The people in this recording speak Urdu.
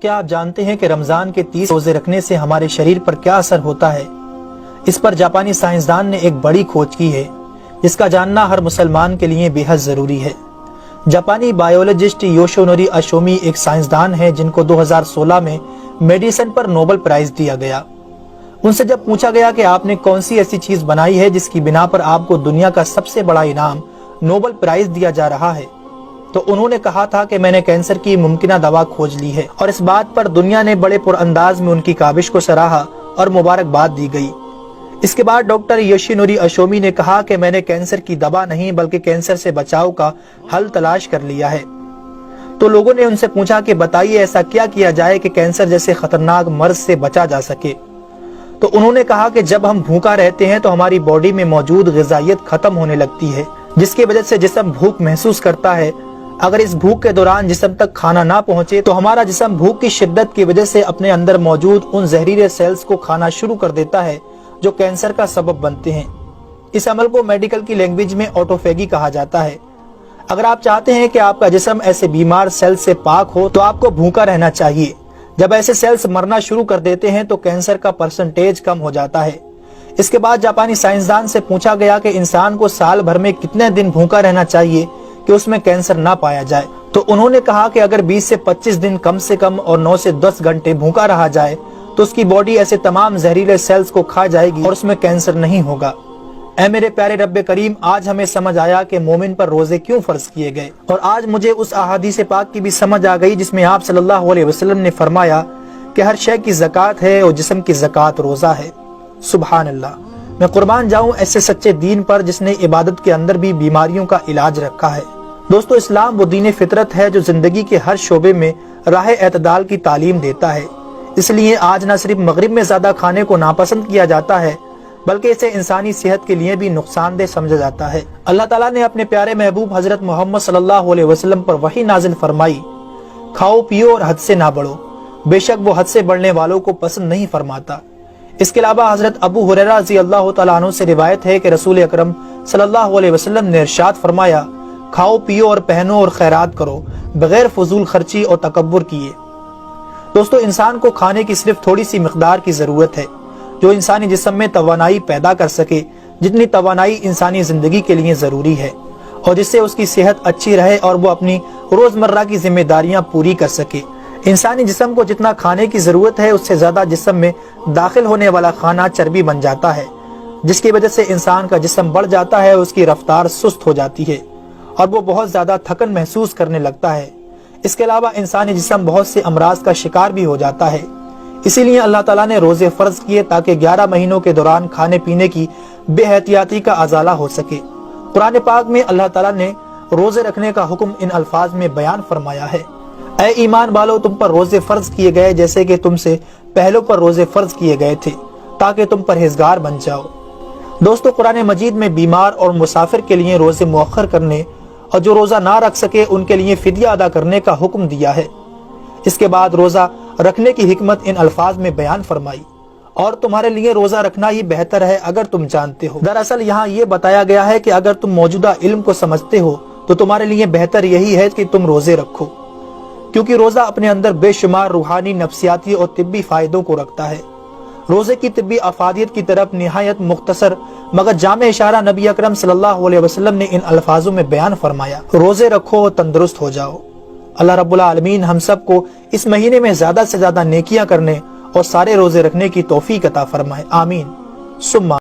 کیا آپ جانتے ہیں کہ رمضان کے 30 روزے رکھنے سے ہمارے شریر پر کیا اثر ہوتا ہے؟ اس پر جاپانی سائنسدان نے ایک بڑی کھوج کی ہے جس کا جاننا ہر مسلمان کے لیے بے حد ضروری ہے۔ جاپانی بایولوجسٹ یوشونوری اشومی ایک سائنسدان ہے جن کو 2016 میں میڈیسن پر نوبل پرائز دیا گیا۔ ان سے جب پوچھا گیا کہ آپ نے کون سی ایسی چیز بنائی ہے جس کی بنا پر آپ کو دنیا کا سب سے بڑا انعام نوبل پرائز دیا جا رہا ہے، تو انہوں نے کہا تھا کہ میں نے کینسر کی ممکنہ دوا کھوج لی ہے، اور اس بات پر دنیا نے بڑے پر انداز میں ان کی کاوش کو سراہا اور مبارکباد دی گئی۔ اس کے بعد ڈاکٹر یوشینوری اشومی نے کہا کہ میں نے کینسر کی دوا نہیں بلکہ کینسر سے بچاؤ کا حل تلاش کر لیا ہے۔ تو لوگوں نے ان سے پوچھا کہ بتائیے ایسا کیا کیا جائے کہ کینسر جیسے خطرناک مرض سے بچا جا سکے؟ تو انہوں نے کہا کہ جب ہم بھوکا رہتے ہیں تو ہماری باڈی میں موجود غذائیت ختم ہونے لگتی ہے، جس کی وجہ سے جسم بھوک محسوس کرتا ہے۔ اگر اس بھوک کے دوران جسم تک کھانا نہ پہنچے تو ہمارا جسم بھوک کی شدت کی وجہ سے اپنے اندر موجود ان زہریلے سیلز کو کھانا شروع کر دیتا ہے جو کینسر کا سبب بنتے ہیں۔ اس عمل کو میڈیکل کی لینگویج میں آٹوفیگی کہا جاتا ہے۔ اگر آپ چاہتے ہیں کہ آپ کا جسم ایسے بیمار سیل سے پاک ہو تو آپ کو بھوکا رہنا چاہیے۔ جب ایسے سیلز مرنا شروع کر دیتے ہیں تو کینسر کا پرسنٹیج کم ہو جاتا ہے۔ اس کے بعد جاپانی سائنسدان سے پوچھا گیا کہ انسان کو سال بھر میں کتنے دن بھوکا رہنا چاہیے کہ اس میں کینسر نہ پایا جائے؟ تو انہوں نے کہا کہ اگر 20 سے 25 دن کم سے کم اور 9 سے 10 گھنٹے بھوکا رہا جائے تو اس کی باڈی ایسے تمام زہریلے سیلز کو کھا جائے گی اور اس میں کینسر نہیں ہوگا۔ اے میرے پیارے رب کریم، آج ہمیں سمجھ آیا کہ مومن پر روزے کیوں فرض کیے گئے، اور آج مجھے اس احادیث پاک کی بھی سمجھ آ گئی جس میں آپ صلی اللہ علیہ وسلم نے فرمایا کہ ہر شے کی زکوٰۃ ہے اور جسم کی زکوٰۃ روزہ ہے۔ سبحان اللہ! میں قربان جاؤں ایسے سچے دین پر جس نے عبادت کے اندر بھی بیماریوں کا علاج رکھا ہے۔ دوستو، اسلام وہ دین فطرت ہے جو زندگی کے ہر شعبے میں راہ اعتدال کی تعلیم دیتا ہے۔ اس لیے آج نہ صرف مغرب میں زیادہ کھانے کو ناپسند کیا جاتا ہے بلکہ اسے انسانی صحت کے لیے بھی نقصان دہ سمجھا جاتا ہے۔ اللہ تعالیٰ نے اپنے پیارے محبوب حضرت محمد صلی اللہ علیہ وسلم پر وحی نازل فرمائی، کھاؤ پیو اور حد سے نہ بڑھو، بے شک وہ حد سے بڑھنے والوں کو پسند نہیں فرماتا۔ اس کے علاوہ حضرت ابو ہریرہ رضی اللہ تعالیٰ عنہ سے روایت ہے کہ رسول اکرم صلی اللہ علیہ وسلم نے ارشاد فرمایا، کھاؤ پیو اور پہنو اور خیرات کرو بغیر فضول خرچی اور تکبر کیے۔ دوستو، انسان کو کھانے کی صرف تھوڑی سی مقدار کی ضرورت ہے جو انسانی جسم میں توانائی پیدا کر سکے، جتنی توانائی انسانی زندگی کے لیے ضروری ہے، اور جس سے اس کی صحت اچھی رہے اور وہ اپنی روزمرہ کی ذمہ داریاں پوری کر سکے۔ انسانی جسم کو جتنا کھانے کی ضرورت ہے اس سے زیادہ جسم میں داخل ہونے والا کھانا چربی بن جاتا ہے، جس کی وجہ سے انسان کا جسم بڑھ جاتا ہے، اس کی رفتار سست ہو جاتی ہے اور وہ بہت زیادہ تھکن محسوس کرنے لگتا ہے۔ اس کے علاوہ انسانی جسم بہت سے امراض کا شکار بھی ہو جاتا ہے۔ اسی لیے اللہ تعالیٰ نے روزے فرض کیے تاکہ 11 مہینوں کے دوران کھانے پینے کی بے احتیاطی کا ازالہ ہو سکے۔ قرآن پاک میں اللہ تعالیٰ نے روزے رکھنے کا حکم ان الفاظ میں بیان فرمایا ہے، اے ایمان والو، تم پر روزے فرض کیے گئے جیسے کہ تم سے پہلوں پر روزے فرض کیے گئے تھے تاکہ تم پرہیزگار بن جاؤ۔ دوستو، قرآن مجید میں بیمار اور مسافر کے لیے روزے مؤخر کرنے اور جو روزہ نہ رکھ سکے ان کے لیے فدیہ ادا کرنے کا حکم دیا ہے۔ اس کے بعد روزہ رکھنے کی حکمت ان الفاظ میں بیان فرمائی، اور تمہارے لیے روزہ رکھنا ہی بہتر ہے اگر تم جانتے ہو۔ دراصل یہاں یہ بتایا گیا ہے کہ اگر تم موجودہ علم کو سمجھتے ہو تو تمہارے لیے بہتر یہی ہے کہ تم روزے رکھو، کیونکہ روزہ اپنے اندر بے شمار روحانی، نفسیاتی اور طبی فائدوں کو رکھتا ہے۔ روزے کی طبی افادیت کی طرف نہایت مختصر مگر جامع اشارہ نبی اکرم صلی اللہ علیہ وسلم نے ان الفاظوں میں بیان فرمایا، روزے رکھو اور تندرست ہو جاؤ۔ اللہ رب العالمین ہم سب کو اس مہینے میں زیادہ سے زیادہ نیکیاں کرنے اور سارے روزے رکھنے کی توفیق عطا فرمائے، آمین ثم